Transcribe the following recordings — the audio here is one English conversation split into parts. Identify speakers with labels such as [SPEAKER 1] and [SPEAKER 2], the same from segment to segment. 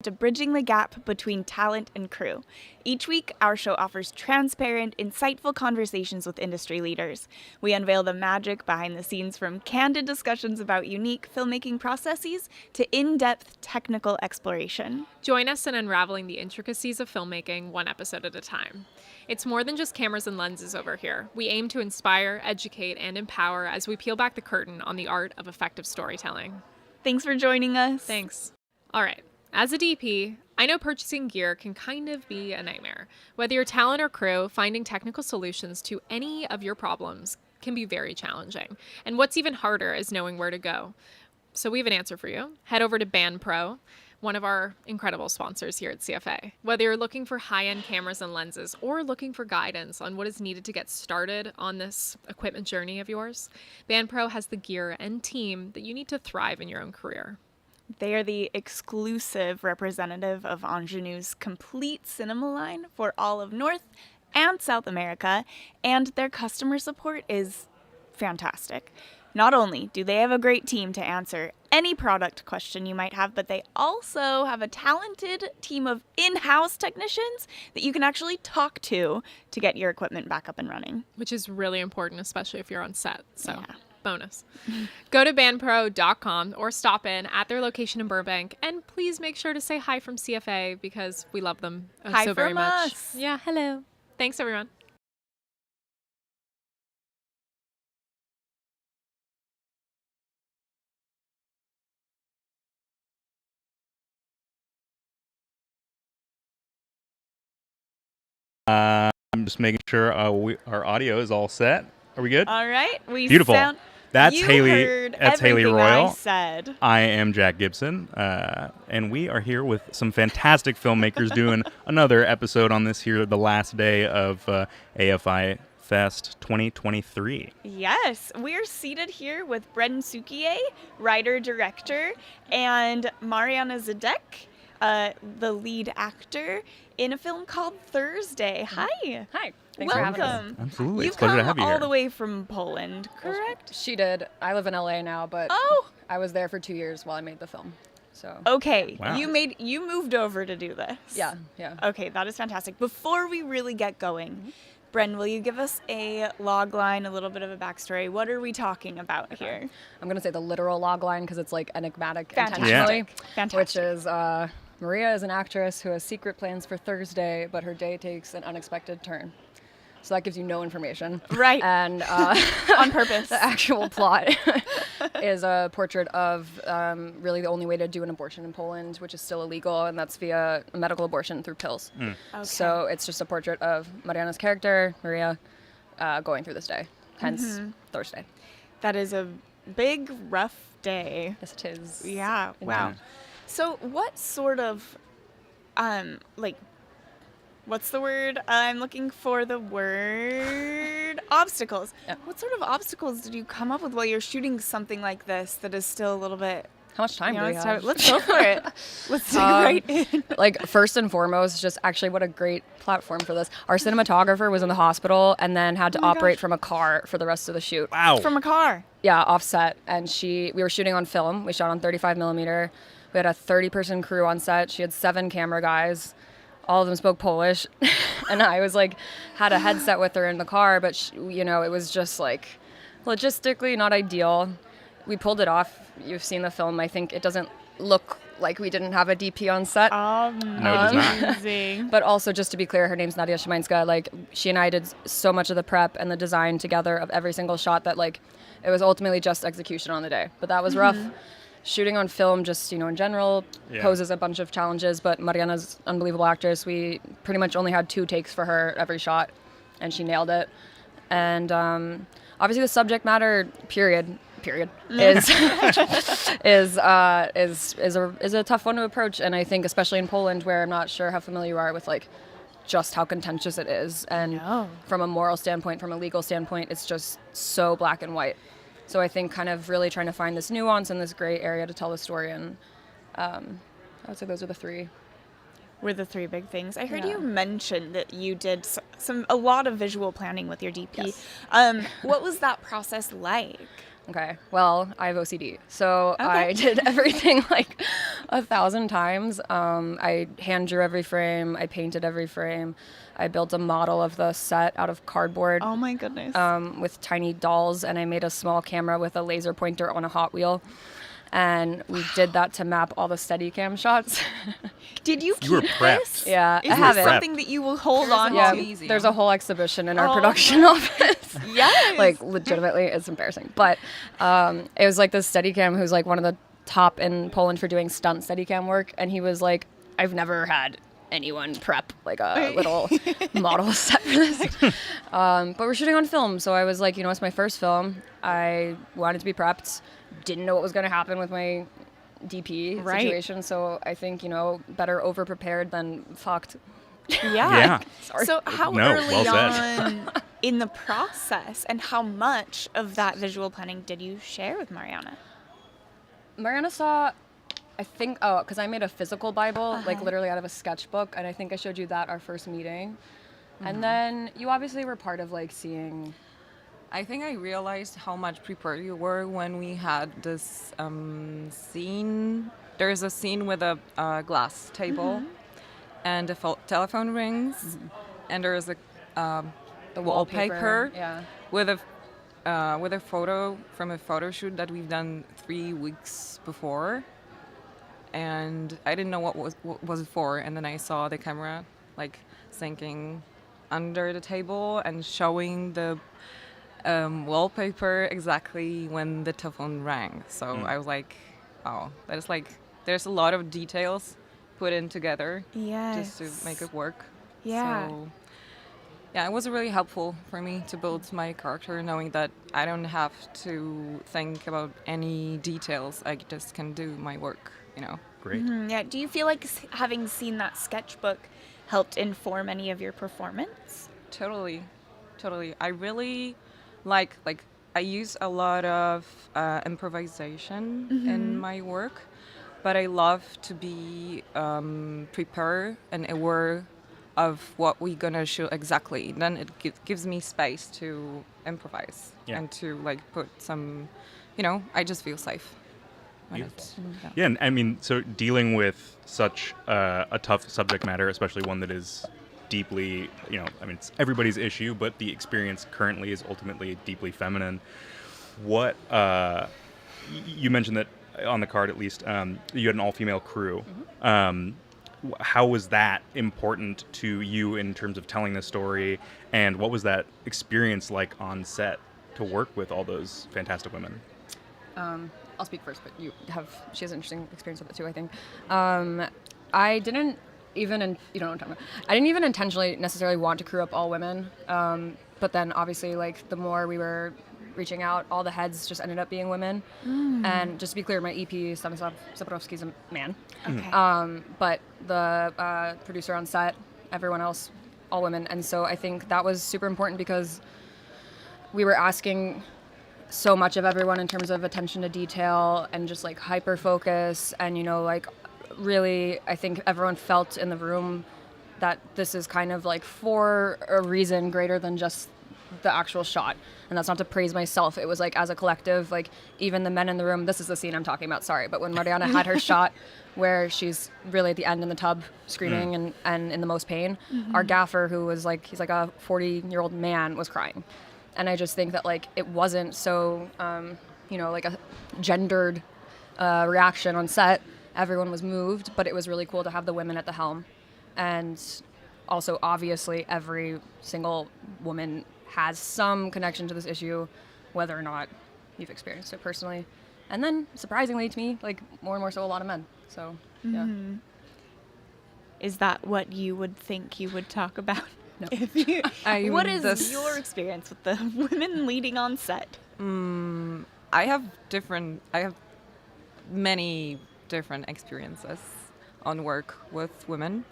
[SPEAKER 1] to bridging the gap between talent and crew. Each week, our show offers transparent, insightful conversations with industry leaders. We unveil the magic behind the scenes, from candid discussions about unique filmmaking processes to in-depth technical exploration.
[SPEAKER 2] Join us in unraveling the intricacies of filmmaking one episode at a time. It's more than just cameras and lenses over here. We aim to inspire, educate, and empower as we peel back the curtain on the art of effective storytelling.
[SPEAKER 1] Thanks for joining us.
[SPEAKER 2] Thanks. All right. As a DP, I know purchasing gear can kind of be a nightmare. Whether you're talent or crew, finding technical solutions to any of your problems can be very challenging. And what's even harder is knowing where to go. So we have an answer for you. Head over to BandPro, one of our incredible sponsors here at CFA. Whether you're looking for high-end cameras and lenses or looking for guidance on what is needed to get started on this equipment journey of yours, BandPro has the gear and team that you need to thrive in your own career.
[SPEAKER 1] They are the exclusive representative of Ingenue's complete cinema line for all of North and South America, and their customer support is fantastic. Not only do they have a great team to answer any product question you might have, but they also have a talented team of in-house technicians that you can actually talk to get your equipment back up and running.
[SPEAKER 2] Which is really important, especially if you're on set. So.
[SPEAKER 1] Yeah.
[SPEAKER 2] Bonus. Go to bandpro.com or stop in at their location in Burbank, and please make sure to say hi from CFA because we love them
[SPEAKER 1] hi
[SPEAKER 2] so very
[SPEAKER 1] from
[SPEAKER 2] much.
[SPEAKER 1] Us.
[SPEAKER 2] Yeah, hello. Thanks, everyone.
[SPEAKER 3] I'm just making sure our audio is all set. Are we good?
[SPEAKER 1] All right.
[SPEAKER 3] Beautiful. That's
[SPEAKER 1] you
[SPEAKER 3] Haley.
[SPEAKER 1] Heard
[SPEAKER 3] that's Haley Royal.
[SPEAKER 1] I said.
[SPEAKER 3] I am Jack Gibson, and we are here with some fantastic filmmakers doing another episode on this here, the last day of AFI FEST 2023.
[SPEAKER 1] Yes, we're seated here with Bren Cukier, writer-director, and Marianna Zydek, the lead actor, in a film called Thursday. Hi.
[SPEAKER 4] Hi. Thanks for having us.
[SPEAKER 1] Welcome.
[SPEAKER 3] Absolutely.
[SPEAKER 1] You
[SPEAKER 3] It's a pleasure to
[SPEAKER 1] come
[SPEAKER 3] have you
[SPEAKER 1] all
[SPEAKER 3] here.
[SPEAKER 1] the way from Poland, correct?
[SPEAKER 4] She did. I live in LA now, but
[SPEAKER 1] Oh.
[SPEAKER 4] I was there for 2 years while I made the film. So
[SPEAKER 1] Okay.
[SPEAKER 3] Wow.
[SPEAKER 1] You moved over to do this.
[SPEAKER 4] yeah.
[SPEAKER 1] Okay, that is fantastic. Before we really get going, Bren, will you give us a log line, a little bit of a backstory? What are we talking about here?
[SPEAKER 4] I'm gonna say the literal log line because it's like enigmatic
[SPEAKER 1] Fantastic.
[SPEAKER 4] intentionally.
[SPEAKER 1] Fantastic.
[SPEAKER 4] Which is Maria is an actress who has secret plans for Thursday, but her day takes an unexpected turn. So that gives you no information.
[SPEAKER 1] Right.
[SPEAKER 4] And
[SPEAKER 1] On purpose.
[SPEAKER 4] the actual plot is a portrait of really the only way to do an abortion in Poland, which is still illegal, and that's via a medical abortion through pills.
[SPEAKER 1] Okay.
[SPEAKER 4] So it's just a portrait of Mariana's character, Maria, going through this day, hence Thursday.
[SPEAKER 1] That is a big, rough day.
[SPEAKER 4] Yes, it is.
[SPEAKER 1] Yeah. Wow. So what sort of, what's the word? I'm looking for the word obstacles.
[SPEAKER 4] Yeah.
[SPEAKER 1] What sort of obstacles did you come up with while you're shooting something like this that is still a little bit,
[SPEAKER 4] How much time do we have?
[SPEAKER 1] let's go for it. Let's dig right in.
[SPEAKER 4] Like, first and foremost, just actually what a great platform for this. Our cinematographer was in the hospital and then had to
[SPEAKER 1] Oh my
[SPEAKER 4] operate
[SPEAKER 1] gosh.
[SPEAKER 4] from a car for the rest of the shoot.
[SPEAKER 3] Wow.
[SPEAKER 1] From a car.
[SPEAKER 4] Yeah, offset. And we were shooting on film. We shot on 35 millimeter. We had a 30-person crew on set. She had 7 camera guys. All of them spoke Polish. And I was like, had a headset with her in the car, but it was just like logistically not ideal. We pulled it off. You've seen the film. I think it doesn't look like we didn't have a DP on set.
[SPEAKER 3] No, it does not.
[SPEAKER 1] Amazing.
[SPEAKER 4] But also, just to be clear, her name's Nadia Szymańska. Like, she and I did so much of the prep and the design together of every single shot that, like, it was ultimately just execution on the day. But that was rough. Shooting on film, just, in general, poses a bunch of challenges. But Mariana's an unbelievable actress. We pretty much only had 2 takes for her every shot, and she nailed it. And obviously, the subject matter, period, is a tough one to approach. And I think, especially in Poland, where I'm not sure how familiar you are with, like, just how contentious it is. And from a moral standpoint, from a legal standpoint, it's just so black and white. So I think kind of really trying to find this nuance and this gray area to tell the story. And I would say those are the 3.
[SPEAKER 1] Were the 3 big things. I heard
[SPEAKER 4] Yeah.
[SPEAKER 1] you mention that you did a lot of visual planning with your DP.
[SPEAKER 4] Yes.
[SPEAKER 1] What was that process like?
[SPEAKER 4] Okay, well, I have OCD, so
[SPEAKER 1] Okay.
[SPEAKER 4] I did everything like 1,000 times. I hand drew every frame. I painted every frame. I built a model of the set out of cardboard
[SPEAKER 1] Oh my goodness.
[SPEAKER 4] with tiny dolls, and I made a small camera with a laser pointer on a Hot Wheel. And we did that to map all the Steadicam shots.
[SPEAKER 1] Did you
[SPEAKER 3] You were
[SPEAKER 1] keep
[SPEAKER 3] prepped.
[SPEAKER 1] this?
[SPEAKER 4] Yeah,
[SPEAKER 1] Is
[SPEAKER 4] I have
[SPEAKER 1] this
[SPEAKER 4] it.
[SPEAKER 1] something that you will hold on
[SPEAKER 4] Yeah,
[SPEAKER 1] to?
[SPEAKER 4] there's a whole exhibition in our
[SPEAKER 1] Oh
[SPEAKER 4] production office.
[SPEAKER 1] Yes.
[SPEAKER 4] Like, legitimately, it's embarrassing. But it was like this Steadicam who's like one of the top in Poland for doing stunt Steadicam work. And he was like, I've never had anyone prep like a little model set for this. But we're shooting on film. So I was like, it's my first film. I wanted to be prepped. Didn't know what was going to happen with my DP
[SPEAKER 1] Right.
[SPEAKER 4] situation. So I think, better over prepared than fucked.
[SPEAKER 1] Yeah.
[SPEAKER 3] Yeah.
[SPEAKER 4] Sorry.
[SPEAKER 1] So how
[SPEAKER 3] No,
[SPEAKER 1] early
[SPEAKER 3] well said.
[SPEAKER 1] on in the process and how much of that visual planning did you share with Marianna?
[SPEAKER 4] Marianna saw, I think, because I made a physical Bible, like literally out of a sketchbook, and I think I showed you that our first meeting. And then you obviously were part of like seeing.
[SPEAKER 5] I think I realized how much prepared you were when we had this scene. There's a scene with a glass table and the telephone rings, and there's a
[SPEAKER 4] The
[SPEAKER 5] wallpaper
[SPEAKER 4] Yeah.
[SPEAKER 5] with a photo from a photo shoot that we've done 3 weeks before, and I didn't know what was it for, and then I saw the camera like sinking under the table and showing the wallpaper exactly when the telephone rang. So I was like, oh, that is like, there's a lot of details put in together just to make it work.
[SPEAKER 1] Yeah.
[SPEAKER 5] So, yeah, it was really helpful for me to build my character, knowing that I don't have to think about any details. I just can do my work,
[SPEAKER 3] Great.
[SPEAKER 1] Yeah. Do you feel like having seen that sketchbook helped inform any of your performance?
[SPEAKER 5] Totally. I really like I use a lot of improvisation in my work, but I love to be prepared and aware of what we're gonna shoot exactly. Then it gives me space to improvise and to like put some, I just feel safe. when it's-
[SPEAKER 3] Yeah, and I mean, so dealing with such a tough subject matter, especially one that is deeply, I mean, it's everybody's issue, but the experience currently is ultimately deeply feminine. What, you mentioned that on the card at least, you had an all-female crew. How was that important to you in terms of telling the story, and what was that experience like on set to work with all those fantastic women?
[SPEAKER 4] I'll speak first, but she has an interesting experience with it too, I think. I didn't even, you know what I'm talking about. I didn't even intentionally necessarily want to crew up all women. But then obviously, like, the more we were reaching out, all the heads just ended up being women. And just to be clear, my EP, Stanislav Zaborowski's a man.
[SPEAKER 1] Okay.
[SPEAKER 4] But the producer on set, everyone else, all women. And so I think that was super important because we were asking so much of everyone in terms of attention to detail and just like hyper focus, and like really I think everyone felt in the room that this is kind of like for a reason greater than just the actual shot. And that's not to praise myself, it was like as a collective, like even the men in the room, this is the scene I'm talking about, sorry, but when Marianna had her shot where she's really at the end in the tub screaming and in the most pain, our gaffer, who was like, he's like a 40-year-old man, was crying. And I just think that like it wasn't so, like a gendered reaction on set. Everyone was moved, but it was really cool to have the women at the helm. And also, obviously, every single woman has some connection to this issue, whether or not you've experienced it personally. And then, surprisingly to me, like more and more so, a lot of men. So, yeah.
[SPEAKER 1] Is that what you would think you would talk about?
[SPEAKER 4] No.
[SPEAKER 1] What is your experience with the women leading on set?
[SPEAKER 5] I have many different experiences on work with women.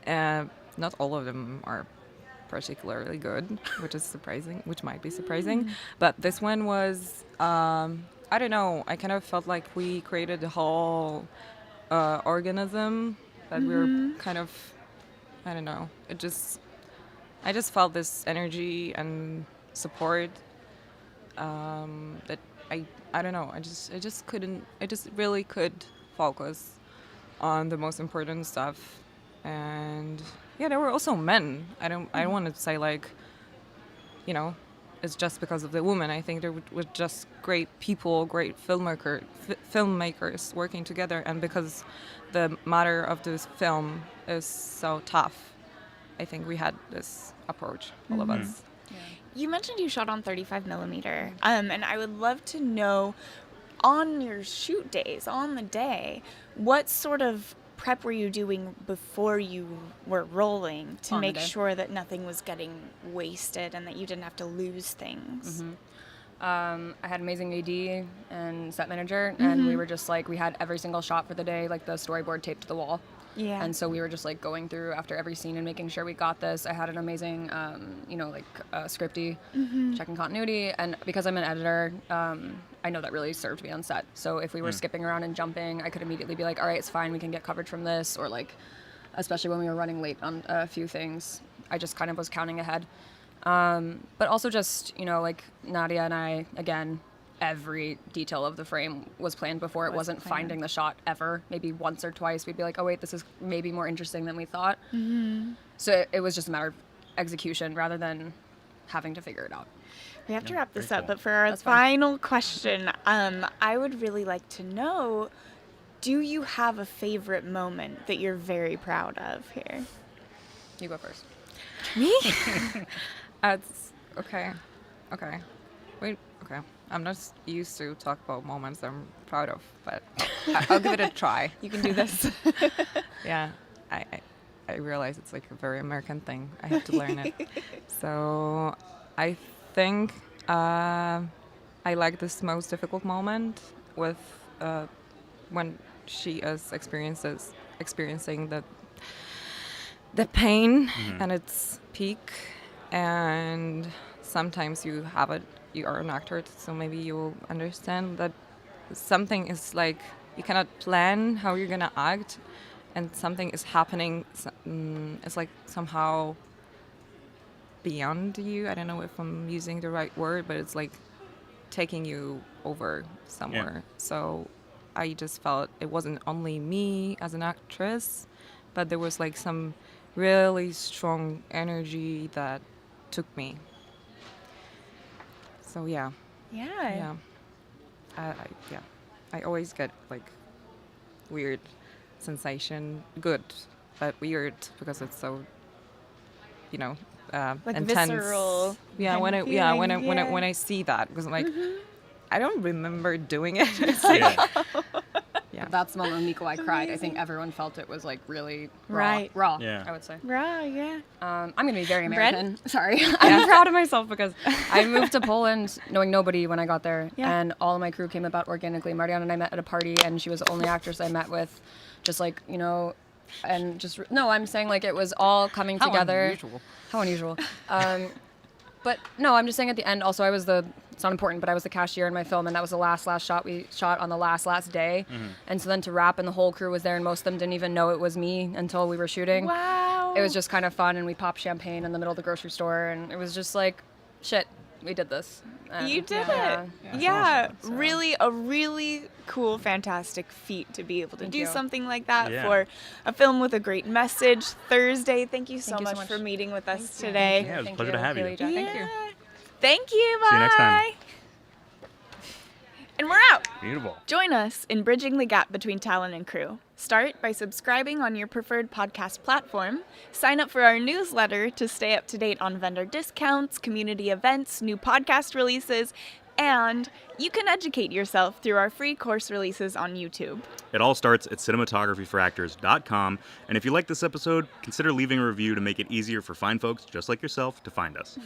[SPEAKER 5] Not all of them are particularly good, which might be surprising. But this one was, I don't know, I kind of felt like we created a whole organism that we were kind of, I don't know, I just felt this energy and support that I don't know, I just really could focus on the most important stuff. And yeah, there were also men. I don't want to say like, you know, it's just because of the woman. I think there were just great people, great filmmakers working together, and because the matter of this film is so tough, I think we had this approach, all of us.
[SPEAKER 1] You mentioned you shot on 35 millimeter, and I would love to know, on your shoot days, on the day, what sort of prep were you doing before you were rolling to
[SPEAKER 4] On the
[SPEAKER 1] make
[SPEAKER 4] day?
[SPEAKER 1] sure that nothing was getting wasted and that you didn't have to lose things?
[SPEAKER 4] I had amazing AD and set manager, and we were just like, we had every single shot for the day, like the storyboard taped to the wall.
[SPEAKER 1] Yeah.
[SPEAKER 4] And so we were just like going through after every scene and making sure we got this. I had an amazing, scripty, checking continuity. And because I'm an editor, I know that really served me on set. So if we were skipping around and jumping, I could immediately be like, all right, it's fine. We can get coverage from this. Or like, especially when we were running late on a few things, I just kind of was counting ahead. But also just, like Nadia and I, again, every detail of the frame was planned before. It wasn't finding the shot ever. Maybe once or twice we'd be like, oh wait, this is maybe more interesting than we thought. So it was just a matter of execution rather than having to figure it out.
[SPEAKER 1] We have to wrap this
[SPEAKER 3] very
[SPEAKER 1] up,
[SPEAKER 3] cool.
[SPEAKER 1] but for our
[SPEAKER 4] That's fine.
[SPEAKER 1] final question, I would really like to know, do you have a favorite moment that you're very proud of here?
[SPEAKER 4] You go first.
[SPEAKER 1] Me?
[SPEAKER 5] It's okay. Wait, okay. I'm not used to talk about moments I'm proud of, but I'll give it a try.
[SPEAKER 1] You can do this.
[SPEAKER 5] Yeah, I realize it's like a very American thing. I have to learn it. So I think I like this most difficult moment with when she is experiencing the pain and its peak, and sometimes you are an actor, so maybe you understand that something is like you cannot plan how you're gonna act, and something is happening. It's like somehow beyond you. I don't know if I'm using the right word, but it's like taking you over somewhere. So I just felt it wasn't only me as an actress, but there was like some really strong energy that took me. So yeah. I always get like weird sensation, good, but weird because it's so,
[SPEAKER 1] Like
[SPEAKER 5] intense.
[SPEAKER 1] visceral
[SPEAKER 5] Yeah,
[SPEAKER 1] kind
[SPEAKER 5] when
[SPEAKER 1] of
[SPEAKER 5] when I see that, because I'm like, I don't remember doing it. It's like, yeah.
[SPEAKER 4] That's the moment when Miko I cried. I think everyone felt it was like really raw.
[SPEAKER 1] Right.
[SPEAKER 4] Raw,
[SPEAKER 3] Yeah.
[SPEAKER 4] I would say.
[SPEAKER 1] Right, yeah.
[SPEAKER 4] I'm going to be very
[SPEAKER 1] Bren?
[SPEAKER 4] American. Sorry. I'm proud of myself because I moved to Poland knowing nobody when I got there.
[SPEAKER 1] Yeah.
[SPEAKER 4] And all of my crew came about organically. Marianna and I met at a party, and she was the only actress I met with. Just like, and just, no, I'm saying like it was all coming together.
[SPEAKER 5] Unusual.
[SPEAKER 4] How unusual. But no, I'm just saying at the end, also it's not important, but I was the cashier in my film, and that was the last shot we shot on the last day. And so then to wrap, and the whole crew was there, and most of them didn't even know it was me until we were shooting.
[SPEAKER 1] Wow.
[SPEAKER 4] It was just kind of fun, and we popped champagne in the middle of the grocery store, and it was just like, shit, we did this. And
[SPEAKER 1] You did
[SPEAKER 4] yeah.
[SPEAKER 1] it.
[SPEAKER 5] Yeah,
[SPEAKER 1] Yeah,
[SPEAKER 5] it's awesome.
[SPEAKER 1] really, a really cool, fantastic feat to be able to
[SPEAKER 4] Thank
[SPEAKER 1] do
[SPEAKER 4] you.
[SPEAKER 1] something like that
[SPEAKER 3] Yeah.
[SPEAKER 1] for a film with a great message. Thursday, thank you so
[SPEAKER 4] Thank you so
[SPEAKER 1] much
[SPEAKER 4] much.
[SPEAKER 1] for meeting with us
[SPEAKER 4] Thank you.
[SPEAKER 1] today.
[SPEAKER 3] Yeah, it was a
[SPEAKER 4] Thank
[SPEAKER 3] pleasure to have you.
[SPEAKER 4] Haley, Jack. Thank you.
[SPEAKER 1] Yeah. Thank you. Bye.
[SPEAKER 3] See you next time.
[SPEAKER 1] And we're out.
[SPEAKER 3] Beautiful.
[SPEAKER 1] Join us in bridging the gap between talent and crew. Start by subscribing on your preferred podcast platform. Sign up for our newsletter to stay up to date on vendor discounts, community events, new podcast releases, and you can educate yourself through our free course releases on YouTube.
[SPEAKER 3] It all starts at cinematographyforactors.com. And if you like this episode, consider leaving a review to make it easier for fine folks just like yourself to find us.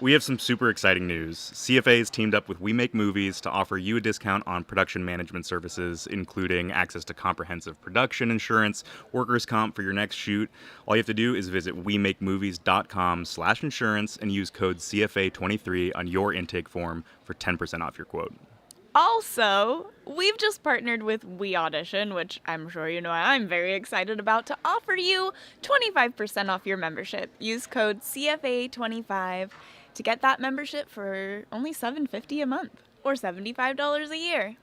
[SPEAKER 3] We have some super exciting news. CFA has teamed up with We Make Movies to offer you a discount on production management services, including access to comprehensive production insurance, workers' comp for your next shoot. All you have to do is visit wemakemovies.com/insurance and use code CFA23 on your intake form for 10% off your quote.
[SPEAKER 1] Also, we've just partnered with We Audition, which I'm sure you know I'm very excited about, to offer you 25% off your membership. Use code CFA25 to get that membership for only $7.50 a month or $75 a year.